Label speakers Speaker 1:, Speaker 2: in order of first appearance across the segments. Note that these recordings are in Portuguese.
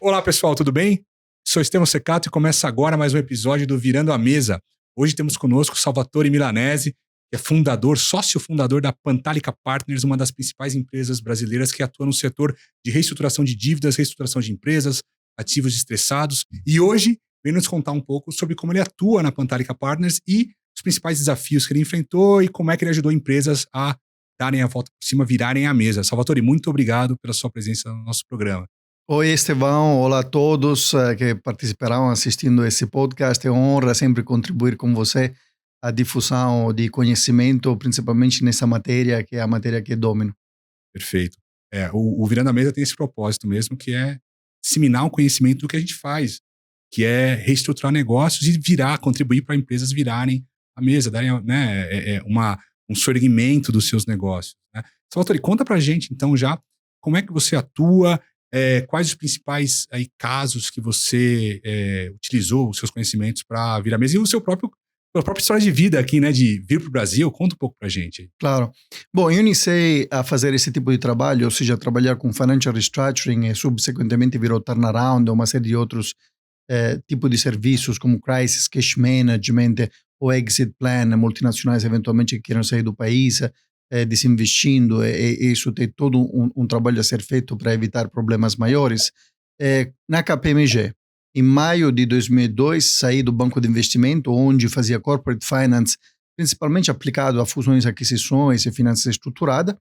Speaker 1: Olá pessoal, tudo bem? Sou Estevão Secato e começa agora mais um episódio do Virando a Mesa. Hoje temos conosco Salvatore Milanese, que é sócio fundador da Pantalica Partners, uma das principais empresas brasileiras que atua no setor de reestruturação de dívidas, reestruturação de empresas, ativos estressados. E hoje vem nos contar um pouco sobre como ele atua na Pantalica Partners e os principais desafios que ele enfrentou e como é que ele ajudou empresas a darem a volta por cima, virarem a mesa. Salvatore, muito obrigado pela sua presença no nosso programa.
Speaker 2: Oi, Estevão. Olá a todos que participarão assistindo esse podcast. É uma honra sempre contribuir com você à difusão de conhecimento, principalmente nessa matéria, que é a matéria que domino.
Speaker 1: Perfeito. O Virando a Mesa tem esse propósito mesmo, que é disseminar o conhecimento do que a gente faz, que é reestruturar negócios e contribuir para empresas virarem a mesa, darem um sorgimento dos seus negócios. Né? Salvatore, conta pra gente, então, já como é que você atua, quais os principais casos que você utilizou os seus conhecimentos para virar a mesa e a própria história de vida aqui, né, de vir para o Brasil. Conta um pouco pra gente.
Speaker 2: Claro. Bom, eu iniciei a fazer esse tipo de trabalho, ou seja, trabalhar com financial restructuring e subsequentemente virou turnaround, uma série de outros tipos de serviços como crisis, cash management ou exit plan, multinacionais eventualmente que queiram sair do país, desinvestindo, e isso tem todo um trabalho a ser feito para evitar problemas maiores. Na KPMG, em maio de 2002, saí do banco de investimento, onde fazia corporate finance, principalmente aplicado a fusões, aquisições e finanças estruturadas,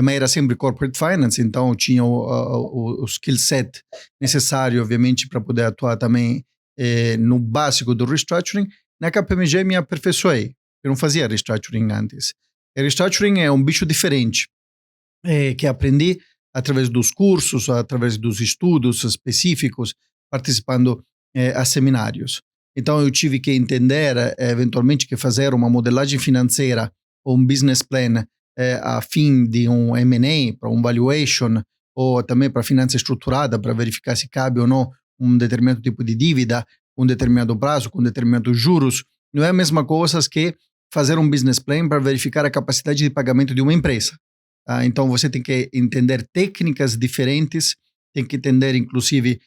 Speaker 2: mas era sempre corporate finance, então tinha o skill set necessário, obviamente, para poder atuar também no básico do restructuring. Na KPMG me aperfeiçoei, eu não fazia restructuring antes. Restructuring é um bicho diferente, que aprendi através dos cursos, através dos estudos específicos, participando a seminários. Então eu tive que entender, eventualmente, que fazer uma modelagem financeira ou um business plan a fim de um M&A, para um valuation, ou também para finança estruturada, para verificar se cabe ou não um determinado tipo de dívida, um determinado prazo, com determinados juros, não é a mesma coisa que fazer um business plan para verificar a capacidade de pagamento de uma empresa. Então, você tem que entender técnicas diferentes, tem que entender, inclusive,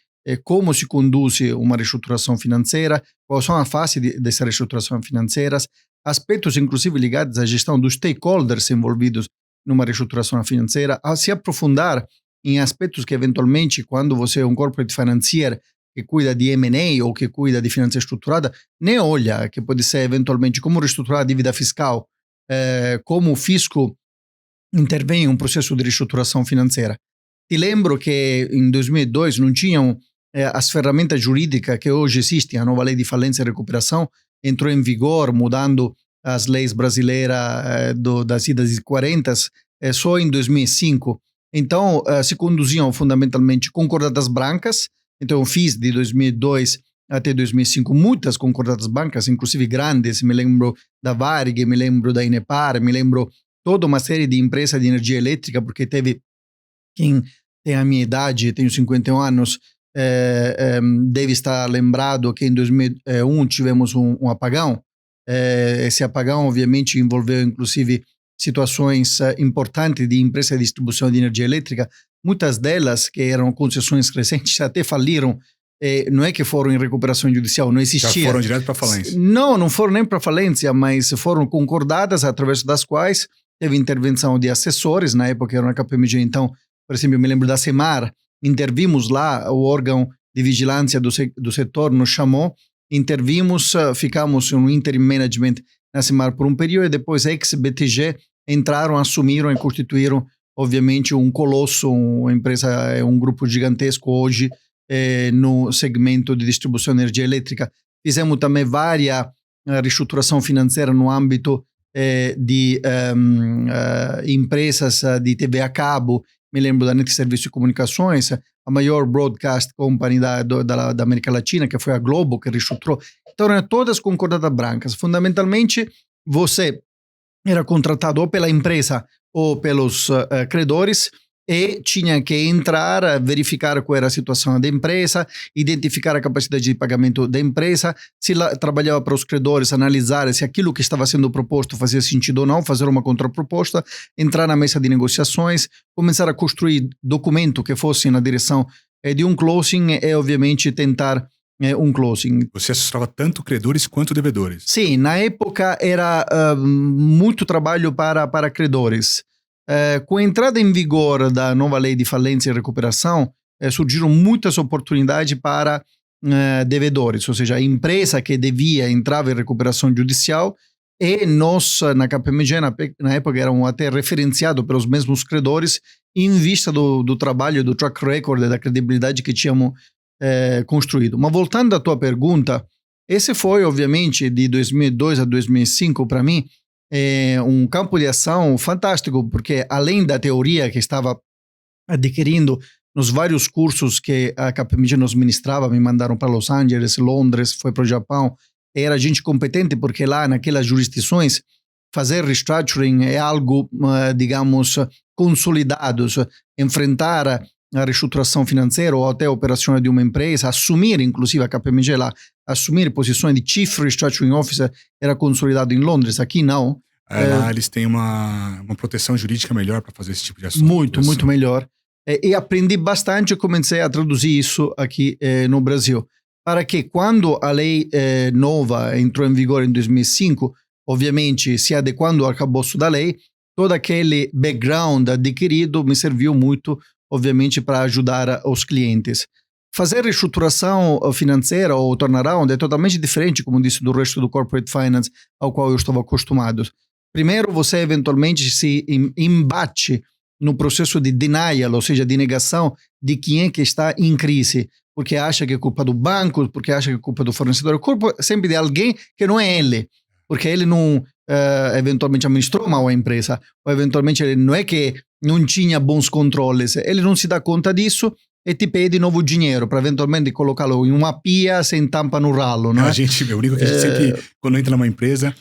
Speaker 2: como se conduz uma reestruturação financeira, quais são as fases dessa reestruturação financeira, aspectos, inclusive, ligados à gestão dos stakeholders envolvidos numa reestruturação financeira, a se aprofundar em aspectos que, eventualmente, quando você é um corporate financier que cuida de M&A ou que cuida de finança estruturada, nem olha, que pode ser, eventualmente, como reestruturar a dívida fiscal, como o fisco intervém em um processo de reestruturação financeira. Te lembro que em 2002 não tinham as ferramentas jurídicas que hoje existem. A nova lei de falência e recuperação entrou em vigor, mudando as leis brasileiras das idas de 40 só em 2005. Então, se conduziam fundamentalmente concordatas brancas. Então, eu fiz de 2002 até 2005 muitas concordatas brancas, inclusive grandes. Me lembro da Varig, me lembro da Inepar, me lembro toda uma série de empresas de energia elétrica, porque teve quem tem a minha idade, tenho 51 anos, deve estar lembrado que em 2001 tivemos um apagão. Esse apagão, obviamente, envolveu, inclusive, situações importantes de empresas de distribuição de energia elétrica, muitas delas que eram concessões recentes até faliram. Não é que foram em recuperação judicial, não existia.
Speaker 1: Já foram direto para falência?
Speaker 2: Não foram nem para falência, mas foram concordadas através das quais teve intervenção de assessores, na época era na KPMG, então, por exemplo, eu me lembro da Semar, intervimos lá, o órgão de vigilância do setor nos chamou, intervimos, ficamos no interim management na Semar por um período, e depois a ex-BTG entraram, assumiram e constituíram, obviamente, um colosso, uma empresa, um grupo gigantesco hoje no segmento de distribuição de energia elétrica. Fizemos também várias reestruturação financeira no âmbito de empresas de TV a cabo. Me lembro da Net Serviço de Comunicações, a maior broadcast company da América Latina, que foi a Globo, que reestruturou. Então, eram todas concordadas brancas. Fundamentalmente, você era contratado ou pela empresa ou pelos credores e tinha que entrar, verificar qual era a situação da empresa, identificar a capacidade de pagamento da empresa, se trabalhava para os credores, analisar se aquilo que estava sendo proposto fazia sentido ou não, fazer uma contraproposta, entrar na mesa de negociações, começar a construir documento que fosse na direção de um closing é obviamente tentar um closing.
Speaker 1: Você assessorava tanto credores quanto devedores.
Speaker 2: Sim, na época era muito trabalho para credores. Com a entrada em vigor da nova lei de falência e recuperação, surgiram muitas oportunidades para devedores, ou seja, a empresa que devia entrava em recuperação judicial e nós, na KPMG, na época, éramos até referenciados pelos mesmos credores em vista do trabalho, do track record e da credibilidade que tínhamos construído. Mas voltando à tua pergunta, esse foi, obviamente, de 2002 a 2005, para mim, um campo de ação fantástico, porque além da teoria que estava adquirindo nos vários cursos que a KPMG nos ministrava, me mandaram para Los Angeles, Londres, foi para o Japão, era gente competente, porque lá naquelas jurisdições fazer restructuring é algo, digamos, consolidado, enfrentar a reestruturação financeira ou até a operação de uma empresa, assumir, inclusive a KPMG lá, assumir posições de Chief Restructuring Officer era consolidado em Londres, aqui não.
Speaker 1: Lá eles têm uma proteção jurídica melhor para fazer esse tipo de ação.
Speaker 2: Muito melhor. E aprendi bastante e comecei a traduzir isso aqui no Brasil. Para que quando a lei nova entrou em vigor em 2005, obviamente se adequando ao arcabouço da lei, todo aquele background adquirido me serviu muito, obviamente, para ajudar os clientes. Fazer reestruturação financeira ou turnaround é totalmente diferente, como disse, do resto do corporate finance ao qual eu estava acostumado. Primeiro, você eventualmente se embate no processo de denial, ou seja, de negação de quem é que está em crise, porque acha que é culpa do banco, porque acha que é culpa do fornecedor, é culpa sempre de alguém que não é ele, porque ele não eventualmente administrou mal a empresa, ou eventualmente ele não é que não tinha bons controles, ele não se dá conta disso e ti pede novo dinheiro para eventualmente colocá-lo em uma pia sem tampa no ralo, né?
Speaker 1: Eu brinco que a gente sempre, quando entra numa empresa,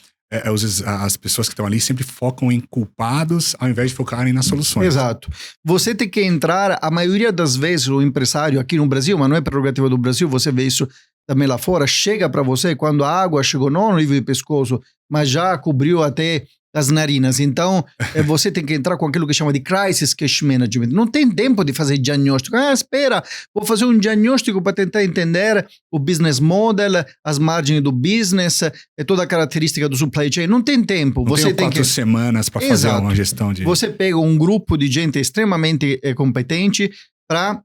Speaker 1: as pessoas que estão ali sempre focam em culpados ao invés de focarem nas soluções.
Speaker 2: Exato. Você tem que entrar, a maioria das vezes o empresário aqui no Brasil, mas não é prerrogativa do Brasil, você vê isso também lá fora, chega para você quando a água chegou não no nível de pescoço, mas já cobriu até as narinas. Então, você tem que entrar com aquilo que chama de crisis cash management. Não tem tempo de fazer diagnóstico. Espera, vou fazer um diagnóstico para tentar entender o business model, as margens do business, toda a característica do supply chain. Não tem tempo.
Speaker 1: Não você tem 4 semanas para fazer uma gestão de...
Speaker 2: Você pega um grupo de gente extremamente competente para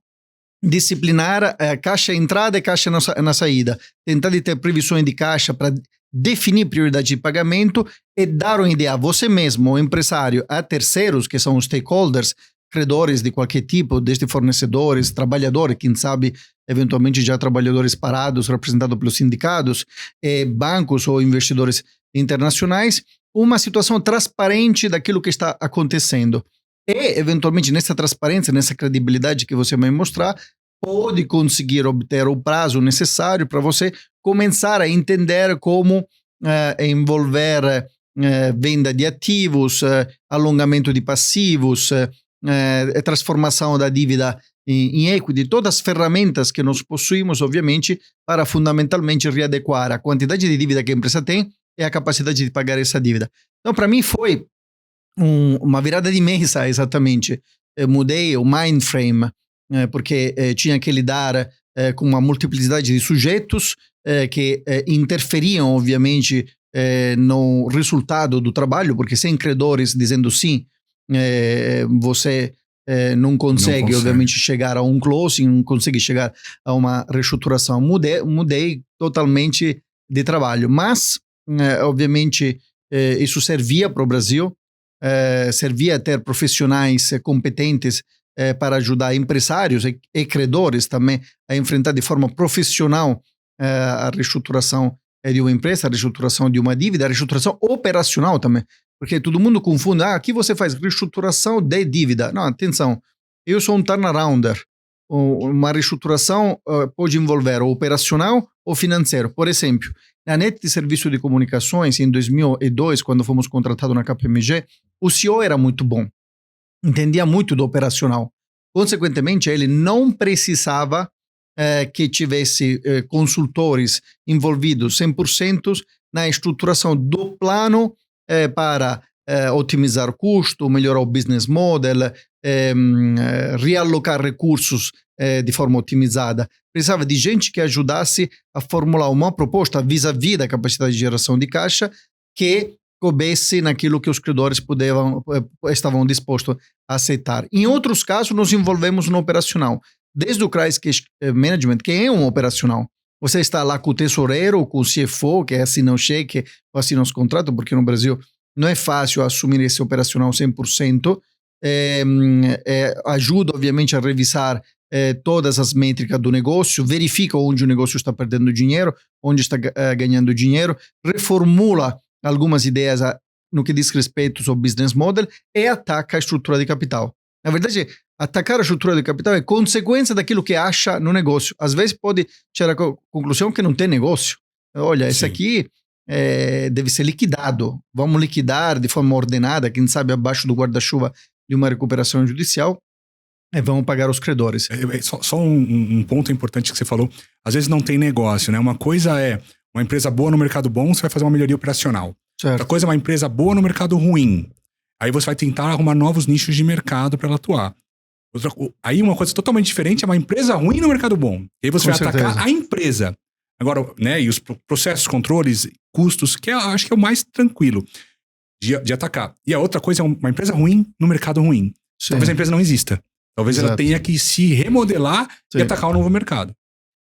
Speaker 2: disciplinar caixa entrada e caixa na saída. Tentar de ter previsões de caixa para definir prioridade de pagamento e dar uma ideia a você mesmo, o empresário, a terceiros, que são os stakeholders, credores de qualquer tipo, desde fornecedores, trabalhadores, quem sabe, eventualmente já trabalhadores parados, representados pelos sindicatos, bancos ou investidores internacionais, uma situação transparente daquilo que está acontecendo. E, eventualmente, nessa transparência, nessa credibilidade que você vai mostrar, pode conseguir obter o prazo necessário para você começar a entender como envolver venda de ativos, alongamento de passivos, transformação da dívida em equity, todas as ferramentas que nós possuímos, obviamente, para fundamentalmente readequar a quantidade de dívida que a empresa tem e a capacidade de pagar essa dívida. Então, para mim, foi uma virada de mesa, exatamente. Eu mudei o mind frame, porque tinha que lidar com uma multiplicidade de sujeitos que interferiam, obviamente, no resultado do trabalho, porque sem credores dizendo sim, você não consegue, obviamente, chegar a um closing, não consegue chegar a uma reestruturação. Mudei totalmente de trabalho, mas, obviamente, isso servia para o Brasil, servia a ter profissionais competentes para ajudar empresários e credores também a enfrentar de forma profissional a reestruturação de uma empresa, a reestruturação de uma dívida, a reestruturação operacional também, porque todo mundo confunde, aqui você faz reestruturação de dívida. Não, atenção, eu sou um turnarounder. Uma reestruturação pode envolver o operacional ou financeiro. Por exemplo, na NET de Serviço de Comunicações, em 2002, quando fomos contratados na KPMG, o CEO era muito bom, entendia muito do operacional. Consequentemente, ele não precisava que tivesse consultores envolvidos 100% na estruturação do plano para otimizar custo, melhorar o business model, realocar recursos de forma otimizada. Precisava de gente que ajudasse a formular uma proposta vis-à-vis da capacidade de geração de caixa que coubesse naquilo que os credores estavam dispostos a aceitar. Em outros casos, nos envolvemos no operacional. Desde o Crisis Cash Management, que é um operacional. Você está lá com o tesoureiro, com o CFO, que assina o cheque, ou assina os contratos, porque no Brasil não é fácil assumir esse operacional 100%. Ajuda, obviamente, a revisar todas as métricas do negócio, verifica onde o negócio está perdendo dinheiro, onde está ganhando dinheiro, reformula algumas ideias no que diz respeito ao business model e ataca a estrutura de capital. Na verdade, atacar a estrutura de capital é consequência daquilo que acha no negócio. Às vezes pode chegar à conclusão que não tem negócio. Olha, esse aqui deve ser liquidado. Vamos liquidar de forma ordenada, quem sabe abaixo do guarda-chuva de uma recuperação judicial, e vamos pagar os credores.
Speaker 1: Só um ponto importante que você falou. Às vezes não tem negócio, né? Uma coisa é uma empresa boa no mercado bom, você vai fazer uma melhoria operacional.
Speaker 2: Certo.
Speaker 1: Outra coisa é uma empresa boa no mercado ruim. Aí você vai tentar arrumar novos nichos de mercado para ela atuar. Aí uma coisa totalmente diferente é uma empresa ruim no mercado bom. E aí você vai atacar a empresa. Agora, né, e os processos, controles, custos, que acho que é o mais tranquilo de atacar. E a outra coisa é uma empresa ruim no mercado ruim. Sim. Talvez a empresa não exista. Talvez ela tenha que se remodelar e atacar um novo mercado.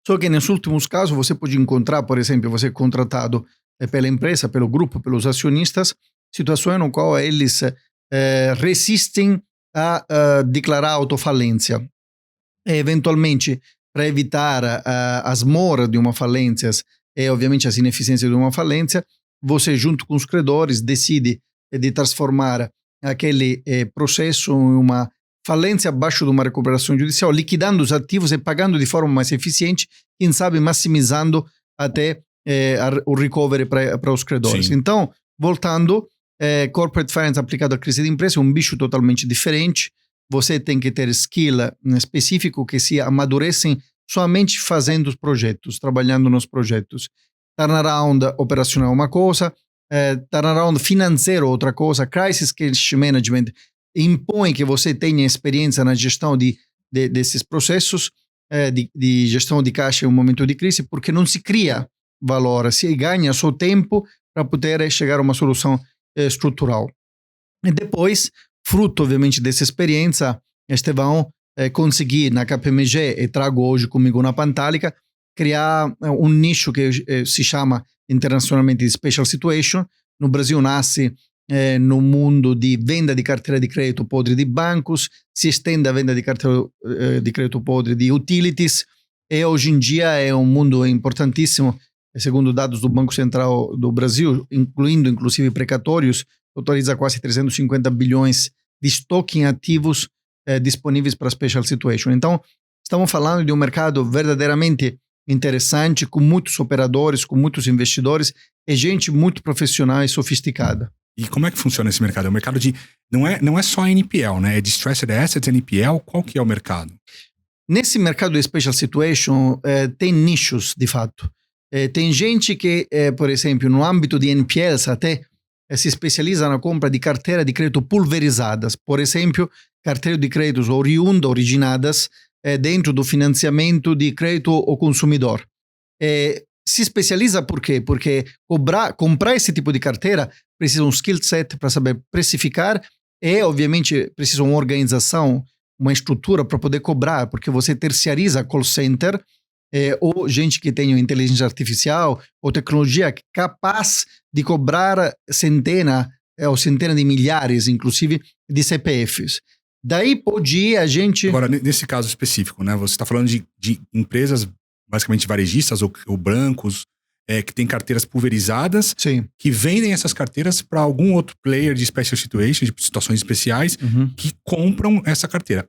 Speaker 2: Só que nos últimos casos você pode encontrar, por exemplo, você é contratado pela empresa, pelo grupo, pelos acionistas, situações no qual eles resistem a declarar autofalência. E, eventualmente, para evitar as moras de uma falência e, obviamente, as ineficiências de uma falência, você, junto com os credores, decide de transformar aquele processo em uma falência abaixo de uma recuperação judicial, liquidando os ativos e pagando de forma mais eficiente, quem sabe maximizando até o recovery para os credores. Sim. Então, voltando, corporate finance aplicado à crise de empresa é um bicho totalmente diferente. Você tem que ter skill específico que se amadurecem somente fazendo os projetos, trabalhando nos projetos. Turnaround operacional é uma coisa, turnaround financeiro outra coisa, crisis cash management impõe que você tenha experiência na gestão desses processos, de gestão de caixa em um momento de crise, porque não se cria valor, se ganha só tempo para poder chegar a uma solução estrutural. E depois, fruto, obviamente, dessa experiência, Estevão conseguir na KPMG, e trago hoje comigo na Pantalica, criar um nicho que se chama internacionalmente de Special Situation. No Brasil nasce no mundo de venda de carteira de crédito podre de bancos, se estende a venda de carteira de crédito podre de utilities, e hoje em dia é um mundo importantíssimo, segundo dados do Banco Central do Brasil, incluindo inclusive precatórios, totaliza quase 350 bilhões de estoque em ativos disponíveis para Special Situation. Então, estamos falando de um mercado verdadeiramente interessante, com muitos operadores, com muitos investidores e gente muito profissional e sofisticada.
Speaker 1: E como é que funciona esse mercado? É um mercado de... Não é só NPL, né? É Distressed Assets, NPL. Qual que é o mercado?
Speaker 2: Nesse mercado de Special Situation, tem nichos, de fato. Tem gente que, por exemplo, no âmbito de NPLs até, se especializa na compra de carteira de crédito pulverizadas. Por exemplo, carteira de créditos originadas dentro do financiamento de crédito ao consumidor. Se especializa por quê? Porque comprar esse tipo de carteira precisa um skill set para saber precificar e, obviamente, precisa uma organização, uma estrutura para poder cobrar, porque você terciariza call center ou gente que tenha inteligência artificial ou tecnologia capaz de cobrar centenas de milhares, inclusive, de CPFs. Daí pode ir a gente...
Speaker 1: Agora, nesse caso específico, né? Você está falando de empresas basicamente varejistas ou bancos que têm carteiras pulverizadas.
Speaker 2: Sim.
Speaker 1: Que vendem essas carteiras para algum outro player de special situations, de situações especiais, que compram essa carteira.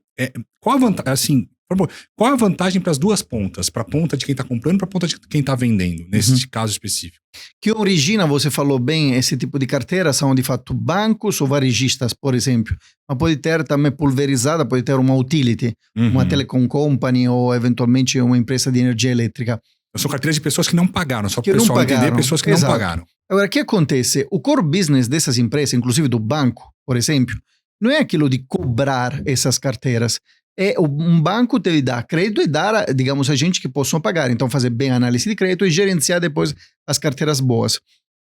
Speaker 1: Qual a vantagem para as duas pontas? Para a ponta de quem está comprando e para a ponta de quem está vendendo, nesse caso específico?
Speaker 2: Que origina, você falou bem, esse tipo de carteira são de fato bancos ou varejistas, por exemplo. Mas pode ter também pulverizada, pode ter uma utility, uma telecom company ou eventualmente uma empresa de energia elétrica.
Speaker 1: São carteiras de pessoas que não pagaram, só para o pessoal entender, pessoas que não pagaram.
Speaker 2: Agora, o que acontece? O core business dessas empresas, inclusive do banco, por exemplo, não é aquilo de cobrar essas carteiras, Um banco deve dar crédito e dar, digamos, a gente que possam pagar. Então, fazer bem a análise de crédito e gerenciar depois as carteiras boas.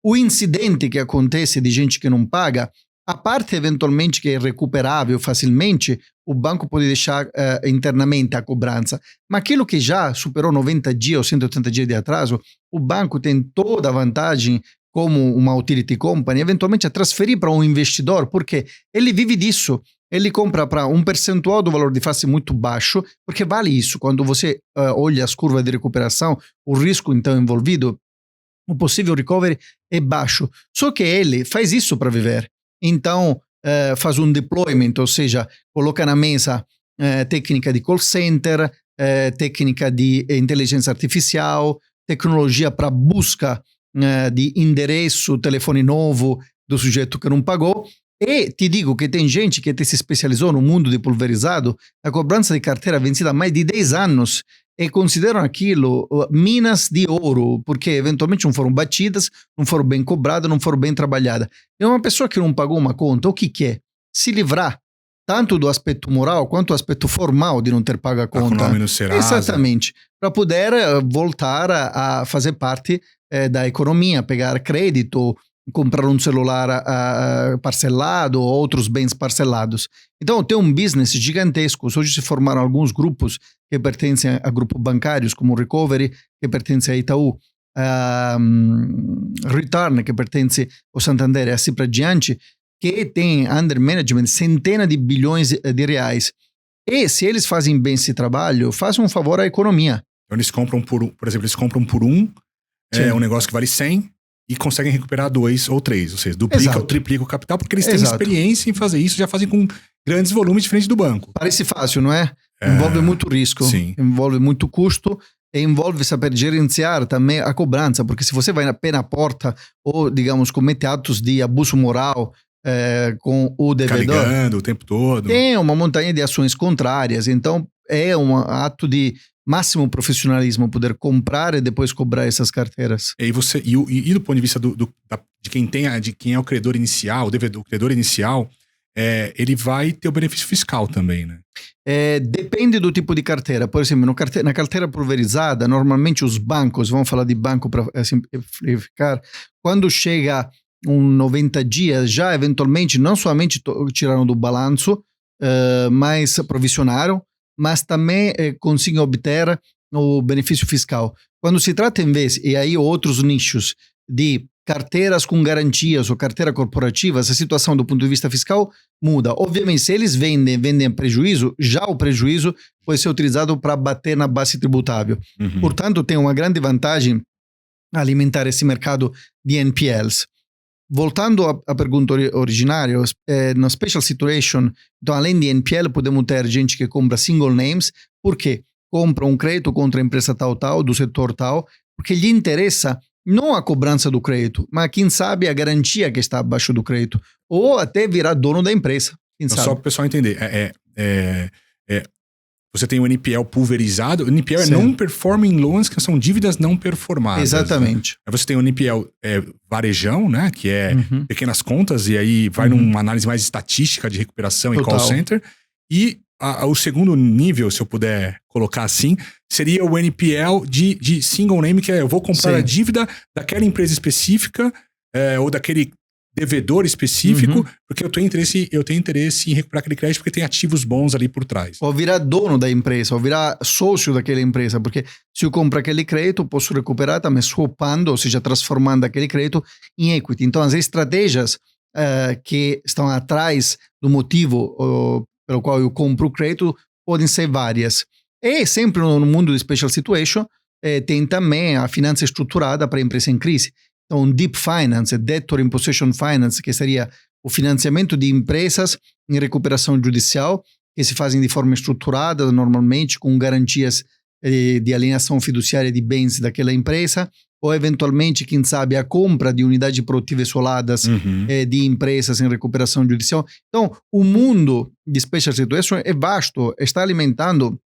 Speaker 2: O incidente que acontece de gente que não paga, a parte eventualmente que é recuperável facilmente, o banco pode deixar internamente a cobrança. Mas aquilo que já superou 90 dias ou 180 dias de atraso, o banco tem toda a vantagem, como uma utility company, eventualmente a transferir para um investidor, porque ele vive disso. Ele compra para um percentual do valor de face muito baixo, porque vale isso. Quando você olha as curvas de recuperação, o risco então envolvido, o possível recovery é baixo. Só que ele faz isso para viver. Então, faz um deployment, ou seja, coloca na mesa técnica de call center, técnica de inteligência artificial, tecnologia para busca de endereço, telefone novo do sujeito que não pagou. E te digo que tem gente que se especializou no mundo de pulverizado, a cobrança de carteira vencida há mais de 10 anos, e consideram aquilo minas de ouro, porque eventualmente não foram batidas, não foram bem cobradas, não foram bem trabalhadas. E uma pessoa que não pagou uma conta, o que é? Se livrar tanto do aspecto moral quanto do aspecto formal de não ter pago a conta.
Speaker 1: Com o nome no Serasa.
Speaker 2: Exatamente. Para poder voltar a fazer parte da economia, pegar crédito, comprar um celular parcelado ou outros bens parcelados. Então, tem um business gigantesco. Hoje se formaram alguns grupos que pertencem a grupos bancários, como o Recovery, que pertence a Itaú, Return, que pertence ao Santander e assim para diante, que tem under management centenas de bilhões de reais. E se eles fazem bem esse trabalho, fazem um favor à economia.
Speaker 1: Então eles compram por exemplo, eles compram por um negócio que vale 100 e conseguem recuperar 2 ou 3, ou seja, duplica ou triplica o capital, porque eles têm experiência em fazer isso, já fazem com grandes volumes diferentes do banco.
Speaker 2: Parece fácil, não é? Envolve muito risco, envolve muito custo e envolve saber gerenciar também a cobrança, porque se você vai na porta ou, digamos, comete atos de abuso moral com o devedor,
Speaker 1: ligando o tempo todo,
Speaker 2: tem uma montanha de ações contrárias, então é um ato de máximo profissionalismo poder comprar e depois cobrar essas carteiras.
Speaker 1: E do ponto de vista de quem é o credor inicial, o devedor, o credor inicial, ele vai ter o benefício fiscal também, né?
Speaker 2: Depende do tipo de carteira. Por exemplo, na carteira pulverizada, normalmente os bancos, vamos falar de banco para simplificar, quando chega 90 dias, já eventualmente não somente tiraram do balanço, mas provisionaram, mas também conseguem obter o benefício fiscal. Quando se trata, em vez, e aí outros nichos, de carteiras com garantias ou carteira corporativa, essa situação do ponto de vista fiscal muda. Obviamente, se eles vendem prejuízo, já o prejuízo pode ser utilizado para bater na base tributável.
Speaker 1: Uhum.
Speaker 2: Portanto, tem uma grande vantagem alimentar esse mercado de NPLs. Voltando à pergunta originária, na special situation, então além de NPL, podemos ter gente que compra single names, porque compra um crédito contra a empresa tal, do setor tal, porque lhe interessa não a cobrança do crédito, mas quem sabe a garantia que está abaixo do crédito, ou até virar dono da empresa.
Speaker 1: Então, só para o pessoal entender, você tem o NPL pulverizado. O NPL é non-performing loans, que são dívidas não performadas.
Speaker 2: Exatamente.
Speaker 1: Né? Aí você tem o NPL varejão, né? Que é pequenas contas, e aí vai numa análise mais estatística de recuperação e call center. E o segundo nível, se eu puder colocar assim, seria o NPL de single name, que é eu vou comprar a dívida daquela empresa específica ou daquele devedor específico, porque eu tenho interesse em recuperar aquele crédito porque tem ativos bons ali por trás.
Speaker 2: Ou virar dono da empresa, ou virar sócio daquela empresa, porque se eu compro aquele crédito, posso recuperar também swapando, ou seja, transformando aquele crédito em equity. Então, as estratégias que estão atrás do motivo pelo qual eu compro o crédito podem ser várias. E sempre no mundo de special situation, tem também a finança estruturada para a empresa em crise. Então, Deep Finance, Debtor in Possession Finance, que seria o financiamento de empresas em recuperação judicial, que se fazem de forma estruturada, normalmente, com garantias de alienação fiduciária de bens daquela empresa, ou eventualmente, quem sabe, a compra de unidades produtivas isoladas de empresas em recuperação judicial. Então, o mundo de Special Situation é vasto, está alimentando,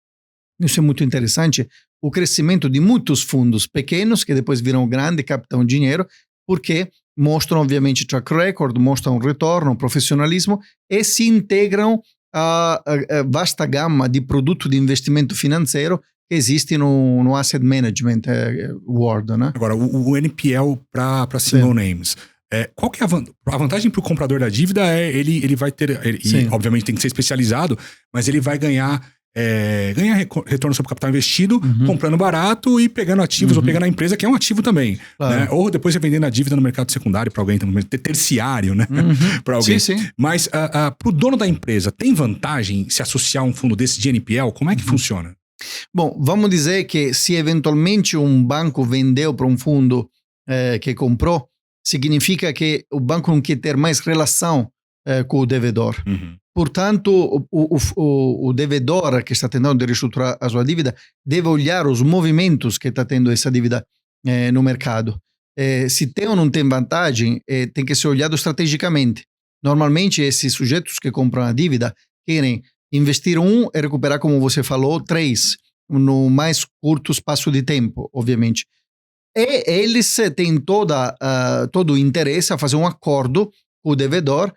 Speaker 2: isso é muito interessante, o crescimento de muitos fundos pequenos, que depois viram grandes, captam dinheiro, porque mostram, obviamente, track record, mostram retorno, profissionalismo, e se integram a vasta gama de produto de investimento financeiro que existe no asset management world, né?
Speaker 1: Agora, o NPL para single names. Qual que é a vantagem para o comprador da dívida? Ele vai ter, e obviamente tem que ser especializado, mas ele vai ganhar retorno sobre o capital investido, comprando barato e pegando ativos, ou pegando a empresa, que é um ativo também. Claro. Né? Ou depois vendendo a dívida no mercado secundário para alguém, terciário, né? Para alguém.
Speaker 2: Sim.
Speaker 1: Mas para o dono da empresa, tem vantagem se associar a um fundo desse de NPL? Como é que funciona?
Speaker 2: Bom, vamos dizer que se eventualmente um banco vendeu para um fundo que comprou, significa que o banco não quer ter mais relação com o devedor. Portanto, o devedor que está tentando reestruturar a sua dívida deve olhar os movimentos que está tendo essa dívida no mercado. Se tem ou não tem vantagem, tem que ser olhado estrategicamente. Normalmente, esses sujeitos que compram a dívida querem investir e recuperar, como você falou, 3, no mais curto espaço de tempo, obviamente. E eles têm todo o interesse a fazer um acordo com o devedor,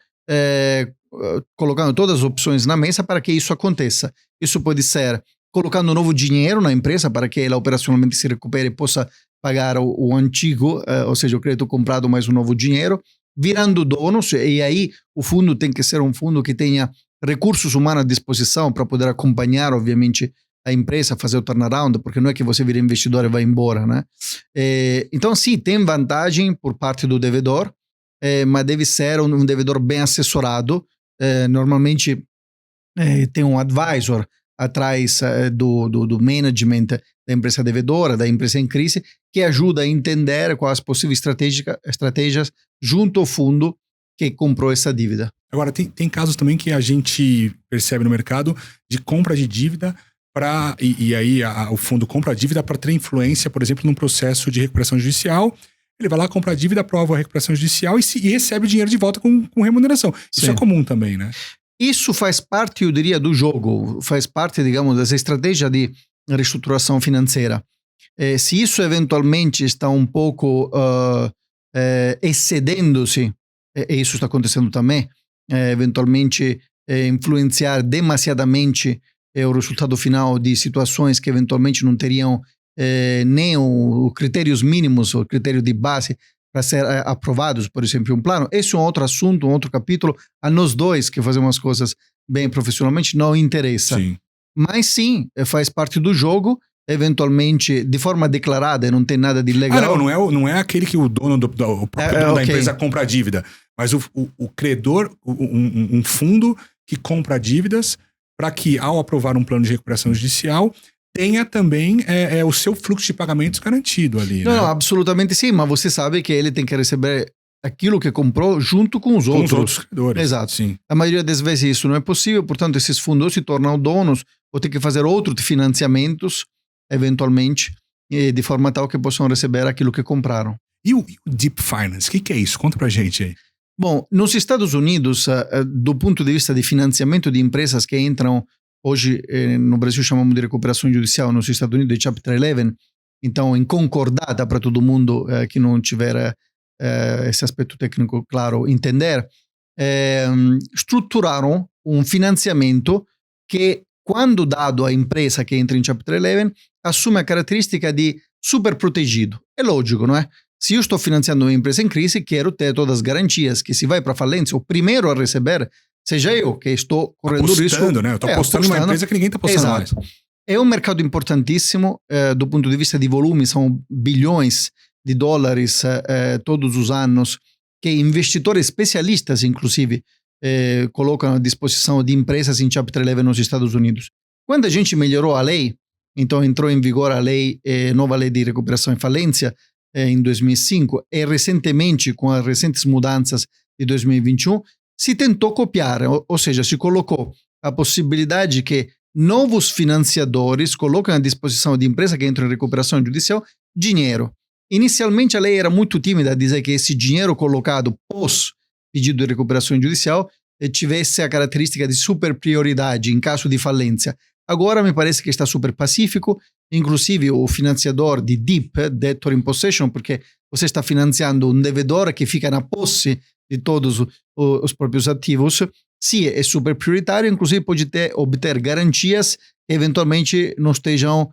Speaker 2: colocando todas as opções na mesa para que isso aconteça. Isso pode ser colocando novo dinheiro na empresa para que ela operacionalmente se recupere e possa pagar o antigo, ou seja, o crédito comprado mais o novo dinheiro, virando donos, e aí o fundo tem que ser um fundo que tenha recursos humanos à disposição para poder acompanhar, obviamente, a empresa, fazer o turnaround, porque não é que você vira investidor e vai embora, né? Então, sim, tem vantagem por parte do devedor, mas deve ser um devedor bem assessorado. Normalmente tem um advisor atrás do management da empresa devedora, da empresa em crise, que ajuda a entender quais as possíveis estratégias junto ao fundo que comprou essa dívida.
Speaker 1: Agora, tem casos também que a gente percebe no mercado de compra de dívida e aí o fundo compra a dívida para ter influência, por exemplo, num processo de recuperação judicial. Ele vai lá, compra a dívida, aprova a recuperação judicial e recebe o dinheiro de volta com remuneração. Isso é comum também, né?
Speaker 2: Isso faz parte, eu diria, do jogo. Faz parte, digamos, dessa estratégia de reestruturação financeira. Se isso eventualmente está um pouco excedendo-se, e isso está acontecendo também, eventualmente influenciar demasiadamente o resultado final de situações que eventualmente não teriam nem os critérios mínimos, o critério de base para ser aprovados, por exemplo, um plano. Esse é um outro assunto, um outro capítulo. A nós dois que fazemos as coisas bem profissionalmente não interessa.
Speaker 1: Sim.
Speaker 2: Mas sim, faz parte do jogo, eventualmente de forma declarada, não tem nada de legal.
Speaker 1: Não é aquele que o dono o próprio dono da empresa compra a dívida, mas o credor, um fundo que compra dívidas para que, ao aprovar um plano de recuperação judicial, tenha também o seu fluxo de pagamentos garantido ali.
Speaker 2: Não, absolutamente sim, mas você sabe que ele tem que receber aquilo que comprou junto com os outros.
Speaker 1: Com os outros credores.
Speaker 2: Exato.
Speaker 1: Sim.
Speaker 2: A maioria das vezes isso não é possível, portanto esses fundos se tornam donos ou tem que fazer outros financiamentos, eventualmente, de forma tal que possam receber aquilo que compraram.
Speaker 1: E o Deep Finance, o que é isso? Conta pra gente aí.
Speaker 2: Bom, nos Estados Unidos, do ponto de vista de financiamento de empresas que entram hoje, no Brasil chamamos de recuperação judicial, nos Estados Unidos de Chapter 11, então em concordata para todo mundo que não tiver esse aspecto técnico claro entender, estruturaram um financiamento que, quando dado à empresa que entra em Chapter 11, assume a caratteristica de super protegido. É lógico, não é? Se eu estou financiando uma empresa em crise, quero ter todas as garantias que, se vai para falência, o primeiro a receber seja eu, que estou correndo risco.
Speaker 1: Né? Eu estou apostando numa empresa que ninguém está apostando mais.
Speaker 2: É um mercado importantíssimo do ponto de vista de volume, são bilhões de dólares todos os anos que investidores especialistas, inclusive, colocam à disposição de empresas em Chapter 11 nos Estados Unidos. Quando a gente melhorou a lei, então entrou em vigor a nova lei de recuperação e falência, em 2005, e recentemente, com as recentes mudanças de 2021, se tentou copiar, ou seja, se colocou a possibilidade que novos financiadores colocam à disposição de empresa que entra em recuperação judicial dinheiro. Inicialmente a lei era muito tímida a dizer que esse dinheiro colocado pós pedido de recuperação judicial tivesse a característica de super prioridade em caso de falência. Agora me parece que está super pacífico, inclusive o financiador de DIP, Debtor in Possession, porque você está financiando um devedor que fica na posse de todos os próprios ativos, sim, é super prioritário, inclusive pode obter garantias que eventualmente não estejam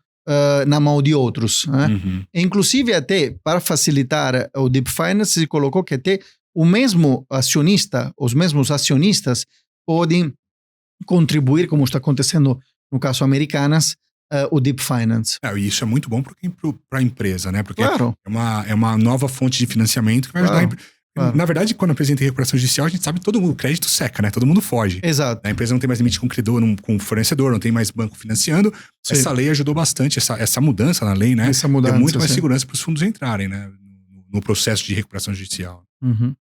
Speaker 2: na mão de outros. Né?
Speaker 1: Uhum.
Speaker 2: Inclusive até para facilitar o Deep Finance se colocou que até o mesmo acionista, os mesmos acionistas podem contribuir, como está acontecendo no caso Americanas, o Deep Finance.
Speaker 1: E isso é muito bom para a empresa, né? Porque
Speaker 2: claro.
Speaker 1: é uma nova fonte de financiamento que vai ajudar a empresa. Claro. Na verdade, quando apresenta recuperação judicial, a gente sabe que o crédito seca, né? Todo mundo foge.
Speaker 2: Exato.
Speaker 1: A empresa não tem mais limite com credor, com fornecedor, não tem mais banco financiando. Sim. Essa lei ajudou bastante, essa mudança na lei, né?
Speaker 2: Essa mudança,
Speaker 1: deu muito mais
Speaker 2: sim.
Speaker 1: segurança para os fundos entrarem, né? No processo de recuperação judicial.
Speaker 2: Uhum.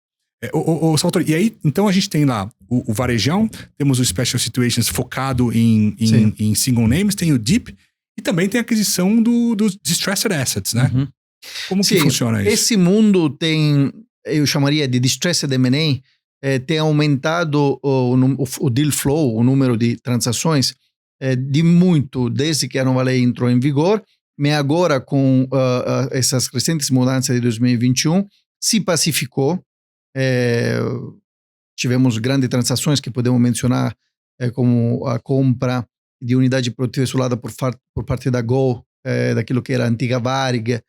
Speaker 1: Salvatore, e aí, então a gente tem lá o varejão, temos o Special Situations focado em single names, tem o Deep, e também tem a aquisição dos Distressed Assets, né?
Speaker 2: Uhum.
Speaker 1: Como que funciona isso?
Speaker 2: Esse mundo tem, eu chamaria de Distressed M&A, tem aumentado o deal flow, o número de transações, de muito desde que a nova lei entrou em vigor, mas agora com essas recentes mudanças de 2021, se pacificou. Tivemos grandes transações que podemos mencionar, como a compra de unidade produtiva isolada por parte da Go, daquilo que era a antiga Varig,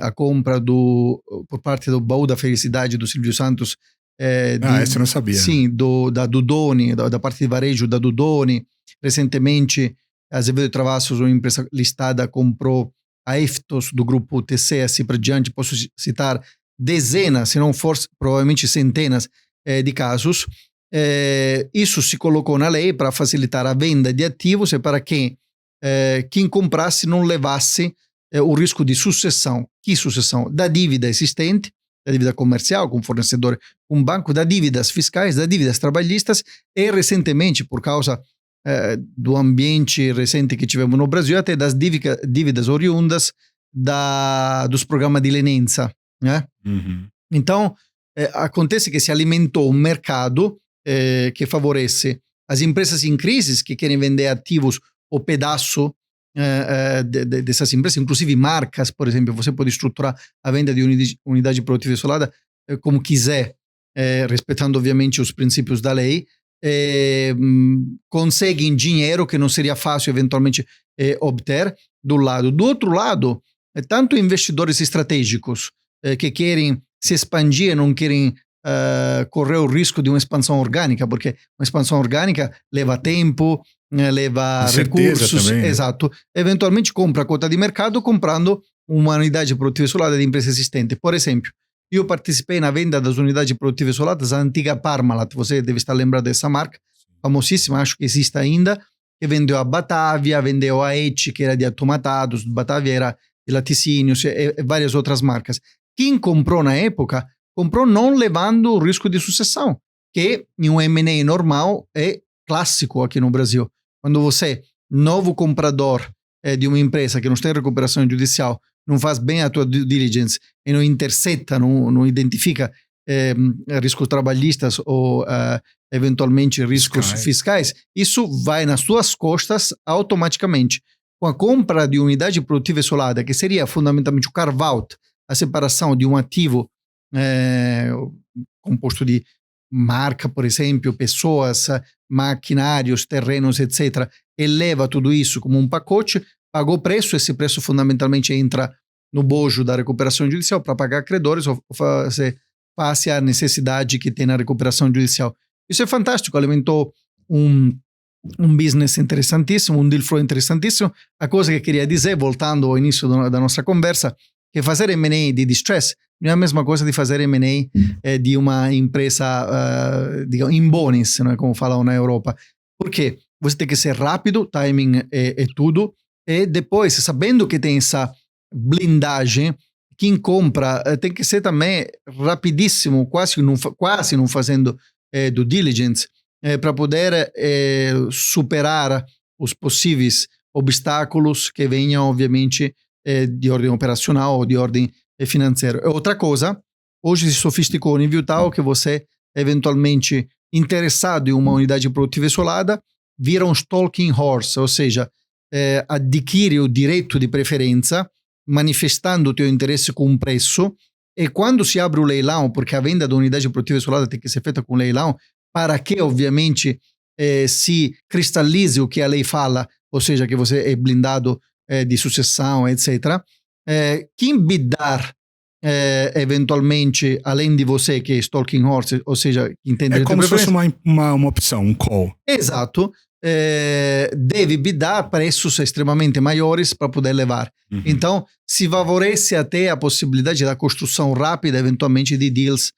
Speaker 2: a compra por parte do Baú da Felicidade do Silvio Santos.
Speaker 1: Essa eu não sabia.
Speaker 2: Sim, da Dudoni, da parte de varejo da Dudoni. Recentemente, a Azevedo Travassos, uma empresa listada, comprou a Eftos do grupo TC, assim para diante. Posso citar dezenas, se não for provavelmente centenas de casos. Isso se colocou na lei para facilitar a venda de ativos e para que quem comprasse não levasse o risco de sucessão. Que sucessão? Da dívida existente, da dívida comercial com fornecedor, com banco, da dívidas fiscais, da dívidas trabalhistas e recentemente, por causa do ambiente recente que tivemos no Brasil, até das dívidas oriundas dos programas de leniência. Né?
Speaker 1: Uhum.
Speaker 2: Então, acontece que se alimentou um mercado que favorece as empresas em crise que querem vender ativos ou pedaço dessas empresas, inclusive marcas, por exemplo. Você pode estruturar a venda de unidade produtiva isolada como quiser, respeitando obviamente os princípios da lei. Conseguem dinheiro que não seria fácil eventualmente obter do lado. Do outro lado, tanto investidores estratégicos que querem se expandir, não querem correr o risco de uma expansão orgânica, porque uma expansão orgânica leva tempo, leva recursos.
Speaker 1: Também, né?
Speaker 2: Exato. Eventualmente compra a cota de mercado comprando uma unidade produtiva isolada de empresa existente. Por exemplo, eu participei na venda das unidades produtivas isoladas da antiga Parmalat. Você deve estar lembrado dessa marca, famosíssima, acho que existe ainda, que vendeu a Batavia, vendeu a ET, que era de automatados, Batavia era de laticínios e várias outras marcas. Quem comprou na época, comprou não levando o risco de sucessão, que em um M&A normal é clássico aqui no Brasil. Quando você, novo comprador de uma empresa que não tem recuperação judicial, não faz bem a tua due diligence e não intercepta, não identifica riscos trabalhistas ou eventualmente riscos fiscais, isso vai nas suas costas automaticamente. Com a compra de unidade produtiva isolada, que seria fundamentalmente o carve-out, a separação de um ativo composto de marca, por exemplo, pessoas, maquinários, terrenos, etc., eleva tudo isso como um pacote, pagou preço, esse preço fundamentalmente entra no bojo da recuperação judicial para pagar credores ou fazer face à necessidade que tem na recuperação judicial. Isso é fantástico, alimentou um business interessantíssimo, um deal flow interessantíssimo. A coisa que eu queria dizer, voltando ao início da nossa conversa, que fazer M&A de distress não é a mesma coisa de fazer M&A de uma empresa digamos, em bonis, né, como falam na Europa. Por quê? Você tem que ser rápido, timing é tudo, e depois, sabendo que tem essa blindagem, quem compra tem que ser também rapidíssimo, quase não fazendo due diligence, para poder superar os possíveis obstáculos que venham, obviamente, de ordem operacional ou de ordem financeira. Outra coisa, hoje se sofisticou o nível tal que você, eventualmente, interessado em uma unidade produtiva isolada, vira um stalking horse, ou seja, adquire o direito de preferência, manifestando o teu interesse com um preço, e quando se abre o leilão, porque a venda da unidade produtiva isolada tem que ser feita com leilão, para que, obviamente, se cristalize o que a lei fala, ou seja, que você é blindado de sucessão, etc. Quem bidar eventualmente, além de você, que é stalking horse, ou seja, entende...
Speaker 1: É como se fosse uma opção, um call.
Speaker 2: Exato. Deve bidar preços extremamente maiores para poder levar.
Speaker 1: Uhum.
Speaker 2: Então, se favorece até a possibilidade da construção rápida, eventualmente, de deals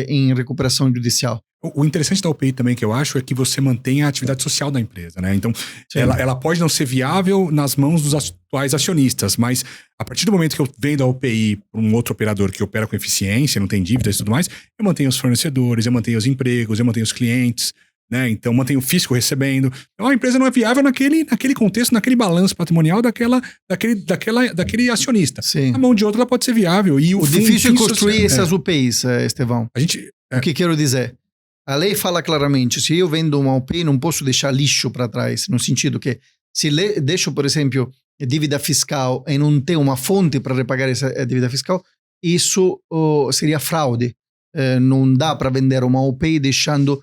Speaker 2: em recuperação judicial.
Speaker 1: O interessante da UPI também, que eu acho, é que você mantém a atividade social da empresa, né? Então, ela pode não ser viável nas mãos dos atuais acionistas, mas a partir do momento que eu vendo a UPI para um outro operador que opera com eficiência, não tem dívidas e tudo mais, eu mantenho os fornecedores, eu mantenho os empregos, eu mantenho os clientes, né? Então, mantenho o fisco recebendo. Então, a empresa não é viável naquele contexto, naquele balanço patrimonial daquele acionista.
Speaker 2: Sim.
Speaker 1: A mão de outro ela pode ser viável. E
Speaker 2: o difícil é construir essas UPIs, Estevão. O que quero dizer? A lei fala claramente, se eu vendo uma UPI não posso deixar lixo para trás, no sentido que se deixo, por exemplo, dívida fiscal e não tenho uma fonte para repagar essa dívida fiscal, isso seria fraude. Não dá para vender uma UPI deixando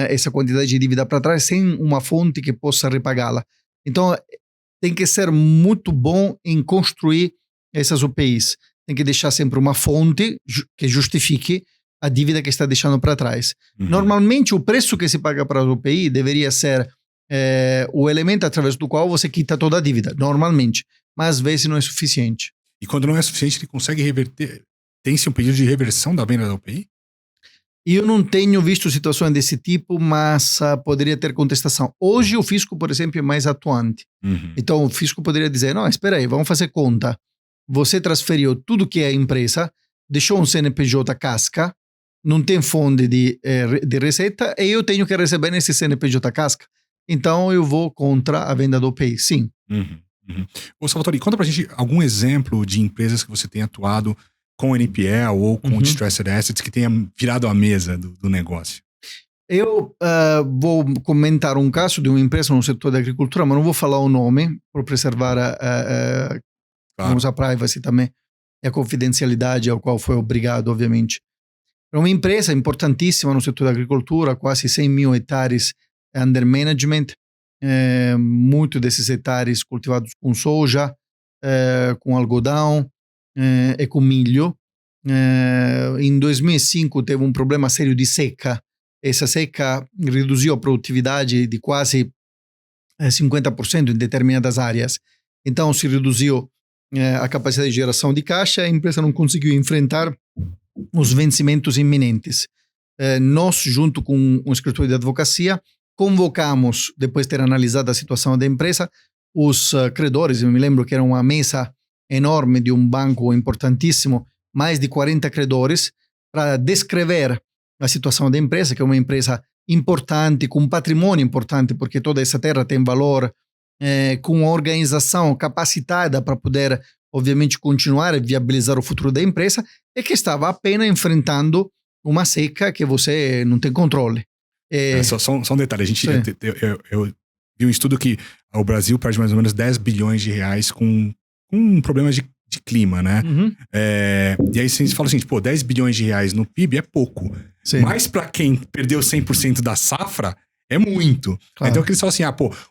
Speaker 2: essa quantidade de dívida para trás sem uma fonte que possa repagá-la. Então, tem que ser muito bom em construir essas UPIs. Tem que deixar sempre uma fonte que justifique a dívida que está deixando para trás. Uhum. Normalmente, o preço que se paga para a UPI deveria ser o elemento através do qual você quita toda a dívida, normalmente. Mas às vezes não é suficiente.
Speaker 1: E quando não é suficiente, ele consegue reverter? Tem-se um pedido de reversão da venda da UPI?
Speaker 2: Eu não tenho visto situações desse tipo, mas poderia ter contestação. Hoje o fisco, por exemplo, é mais atuante. Uhum. Então o fisco poderia dizer, não, espera aí, vamos fazer conta. Você transferiu tudo que é empresa, deixou um CNPJ casca, não tem fonte de receita e eu tenho que receber nesse CNPJ casca. Então eu vou contra a venda do UPI, sim.
Speaker 1: Uhum, uhum. Ô Salvatore, conta pra gente algum exemplo de empresas que você tem atuado com NPL ou com Distressed Assets que tenha virado a mesa do negócio.
Speaker 2: Eu vou comentar um caso de uma empresa no setor da agricultura, mas não vou falar o nome, por preservar a privacy também e a confidencialidade ao qual foi obrigado, obviamente. É uma empresa importantíssima no setor da agricultura, quase 100 mil hectares under management, muitos desses hectares cultivados com soja, com algodão e com milho. Em 2005 teve um problema sério de seca. Essa seca reduziu a produtividade de quase 50% em determinadas áreas. Então se reduziu a capacidade de geração de caixa, a empresa não conseguiu enfrentar os vencimentos iminentes. Nós, junto com um escritório de advocacia, convocamos, depois de ter analisado a situação da empresa, os credores. Eu me lembro que era uma mesa enorme de um banco importantíssimo, mais de 40 credores, para descrever a situação da empresa, que é uma empresa importante, com patrimônio importante, porque toda essa terra tem valor, com uma organização capacitada para poder, obviamente, continuar a viabilizar o futuro da empresa, e que estava apenas enfrentando uma seca que você não tem controle.
Speaker 1: Só um detalhe, eu vi um estudo que o Brasil perde mais ou menos 10 bilhões de reais com problemas de clima, né? Uhum. E aí você fala assim, 10 bilhões de reais no PIB é pouco. Sim. Mas para quem perdeu 100% da safra, é muito. Claro. Então eles falam assim,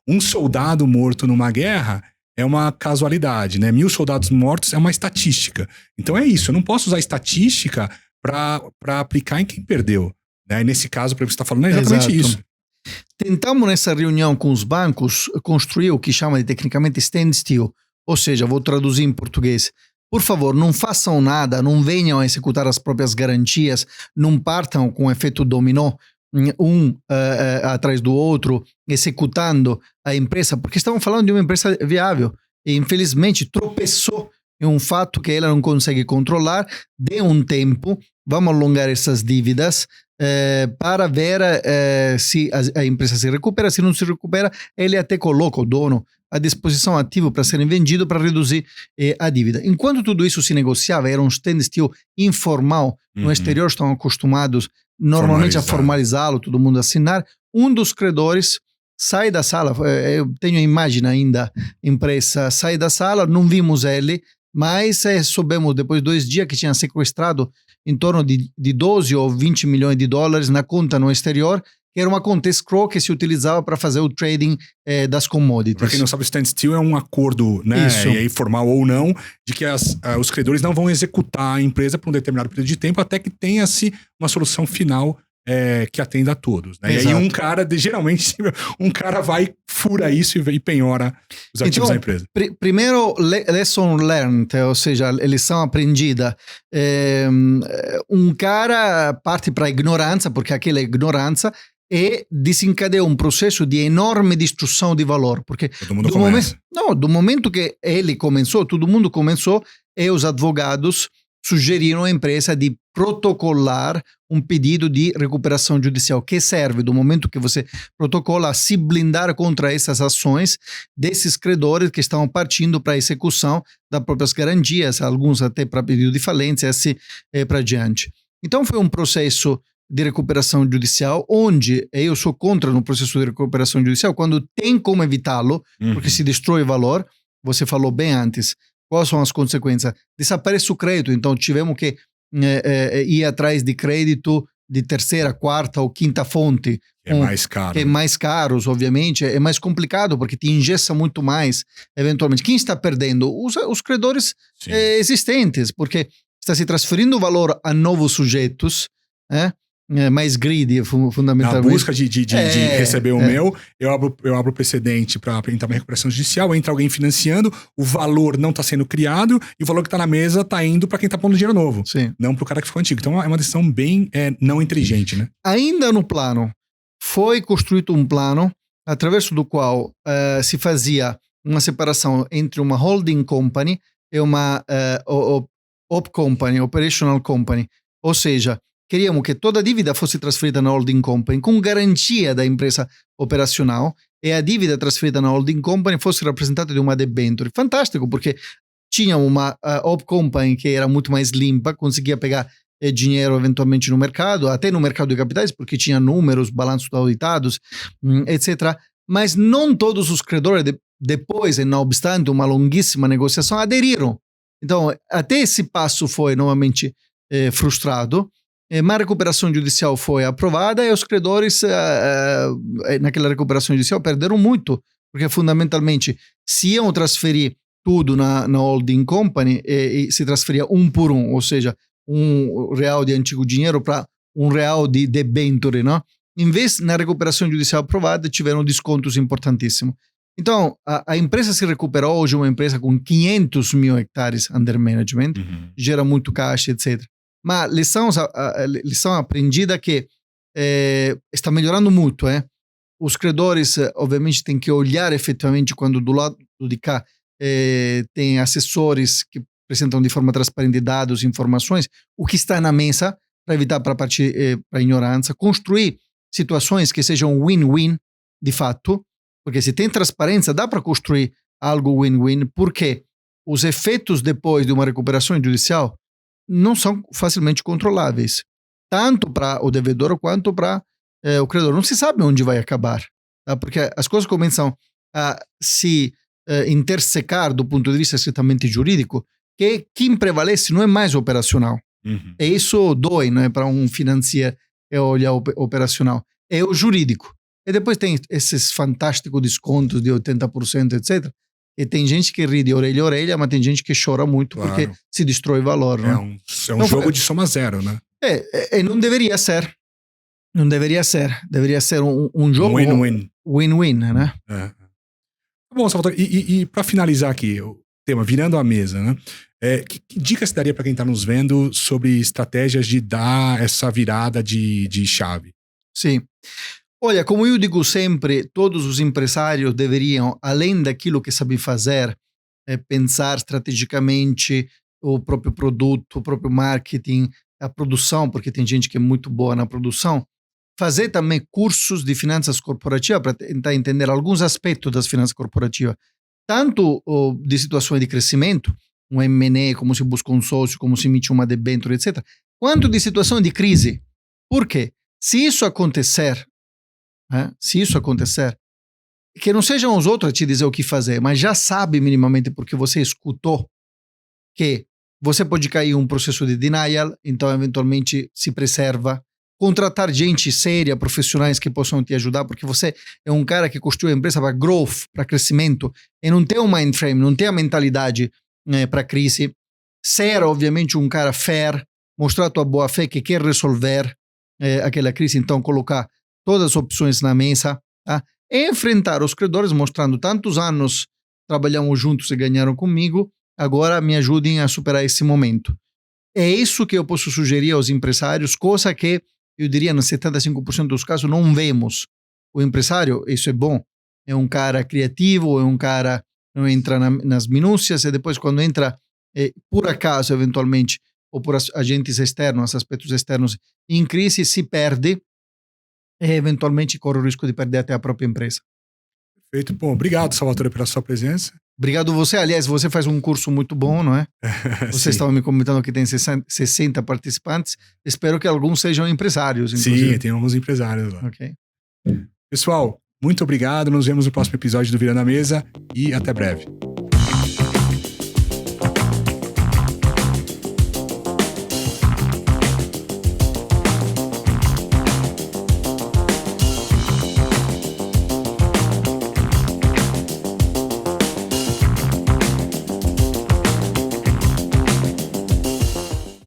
Speaker 1: um soldado morto numa guerra é uma casualidade, né? 1000 soldados mortos é uma estatística. Então é isso, eu não posso usar estatística para aplicar em quem perdeu. Né? E nesse caso, para você está falando, é exatamente isso.
Speaker 2: Tentamos nessa reunião com os bancos construir o que chama de tecnicamente standstill, ou seja, vou traduzir em português. Por favor, não façam nada, não venham a executar as próprias garantias, não partam com efeito dominó, atrás do outro, executando a empresa, porque estamos falando de uma empresa viável e infelizmente tropeçou em um fato que ela não consegue controlar. Dê um tempo, vamos alongar essas dívidas para ver se a empresa se recupera. Se não se recupera, ele até coloca o dono à disposição ativa para serem vendido para reduzir a dívida. Enquanto tudo isso se negociava, era um standstill informal. No exterior estão acostumados normalmente a formalizá-lo, todo mundo assinar. Um dos credores sai da sala, eu tenho a imagem ainda impressa, sai da sala, não vimos ele, mas soubemos depois de 2 dias que tinha sequestrado em torno de 12 ou 20 milhões de dólares na conta no exterior, que era uma conta escrow que se utilizava para fazer o trading das commodities.
Speaker 1: Para quem não sabe, o standstill é um acordo, né,
Speaker 2: Isso.
Speaker 1: e aí formal ou não, de que os credores não vão executar a empresa por um determinado período de tempo até que tenha-se uma solução final que atenda a todos. Né? E aí geralmente, um cara vai, fura isso e penhora os ativos da empresa.
Speaker 2: Primeiro, lesson learned, ou seja, lição aprendida. Um cara parte para a ignorância, porque aquela ignorância, e desencadeia um processo de enorme destruição de valor. Porque
Speaker 1: todo mundo começa.
Speaker 2: Do momento que ele começou, todo mundo começou, e os advogados sugeriram à empresa de protocolar um pedido de recuperação judicial, que serve, do momento que você protocola, a se blindar contra essas ações desses credores que estão partindo para a execução das próprias garantias, alguns até para pedido de falência, assim para diante. Então foi um processo de recuperação judicial, onde eu sou contra no processo de recuperação judicial, quando tem como evitá-lo, porque se destrói valor. Você falou bem antes, quais são as consequências? Desaparece o crédito, então tivemos que ir atrás de crédito de terceira, quarta ou quinta fonte.
Speaker 1: Que é mais caro.
Speaker 2: Que é mais caros, obviamente, é mais complicado, porque te engessa muito mais, eventualmente. Quem está perdendo? Os credores existentes, porque está se transferindo o valor a novos sujeitos, mais greedy, fundamentalmente.
Speaker 1: Na busca de receber o meu, eu abro precedente para apresentar uma recuperação judicial, entra alguém financiando, o valor não está sendo criado e o valor que está na mesa está indo para quem está pondo dinheiro novo, não para o cara que ficou antigo. Então é uma decisão bem não inteligente, né?
Speaker 2: Ainda no plano, foi construído um plano através do qual se fazia uma separação entre uma holding company e uma op company, operational company, ou seja, queríamos que toda a dívida fosse transferida na holding company com garantia da empresa operacional e a dívida transferida na holding company fosse representada de uma debenture. Fantástico, porque tinha uma op company que era muito mais limpa, conseguia pegar dinheiro eventualmente no mercado, até no mercado de capitais, porque tinha números, balanços auditados, etc. Mas não todos os credores, depois, não obstante uma longuíssima negociação, aderiram. Então, até esse passo foi novamente frustrado. Mas a recuperação judicial foi aprovada e os credores naquela recuperação judicial perderam muito, porque fundamentalmente se iam transferir tudo na holding company e se transferia um por um, ou seja, R$1 de antigo dinheiro para R$1 de debenture, não? Em vez, na recuperação judicial aprovada, tiveram descontos importantíssimos. Então, a empresa se recuperou, hoje uma empresa com 500 mil hectares under management, gera muito caixa, etc. Mas lição aprendida que está melhorando muito. Os credores, obviamente, têm que olhar efetivamente quando do lado de cá tem assessores que apresentam de forma transparente dados, informações, o que está na mesa, para evitar para partir para a ignorância, construir situações que sejam win-win, de fato, porque se tem transparência, dá para construir algo win-win, porque os efeitos depois de uma recuperação judicial não são facilmente controláveis, tanto para o devedor quanto para o credor. Não se sabe onde vai acabar, tá? Porque as coisas começam a se intersecar do ponto de vista estritamente jurídico, que quem prevalece não é mais operacional. E isso dói, né, para um financier olhar operacional. É o jurídico. E depois tem esses fantásticos descontos de 80%, etc. E tem gente que ri de orelha a orelha, mas tem gente que chora muito, claro, porque se destrói valor. Né?
Speaker 1: É um jogo de soma zero, né?
Speaker 2: Não deveria ser. Não deveria ser. Deveria ser um jogo
Speaker 1: win-win.
Speaker 2: Win-win, né?
Speaker 1: Bom, Salvatore, e para finalizar aqui, o tema, virando a mesa, né? Que dicas você daria para quem está nos vendo sobre estratégias de dar essa virada de chave?
Speaker 2: Sim. Olha, como eu digo sempre, todos os empresários deveriam, além daquilo que sabem fazer, pensar estrategicamente o próprio produto, o próprio marketing, a produção, porque tem gente que é muito boa na produção, fazer também cursos de finanças corporativas para tentar entender alguns aspectos das finanças corporativas, tanto de situações de crescimento, um M&A, como se busca um sócio, como se emite uma debênture, etc., quanto de situação de crise. Por quê? Se isso acontecer, que não sejam os outros a te dizer o que fazer, mas já sabe minimamente porque você escutou que você pode cair em um processo de denial, então eventualmente se preserva. Contratar gente séria, profissionais que possam te ajudar, porque você é um cara que construiu a empresa para growth, para crescimento, e não tem um mind frame, não tem a mentalidade para crise. Ser, obviamente, um cara fair, mostrar a tua boa fé que quer resolver aquela crise, então colocar todas as opções na mesa, tá? E enfrentar os credores mostrando tantos anos trabalhamos juntos e ganharam comigo, agora me ajudem a superar esse momento. É isso que eu posso sugerir aos empresários, coisa que eu diria nos 75% dos casos não vemos. O empresário, isso é bom, é um cara criativo, é um cara que não entra nas minúcias e depois quando entra, por acaso, eventualmente, ou por agentes externos, aspectos externos, em crise, se perde e eventualmente corre o risco de perder até a própria empresa.
Speaker 1: Perfeito. Bom, obrigado, Salvatore, pela sua presença.
Speaker 2: Obrigado você. Aliás, você faz um curso muito bom, não é? Você estava me comentando que tem 60 participantes. Espero que alguns sejam empresários, inclusive.
Speaker 1: Sim, tem alguns empresários lá.
Speaker 2: Ok.
Speaker 1: Pessoal, muito obrigado. Nos vemos no próximo episódio do Virando a Mesa e até breve.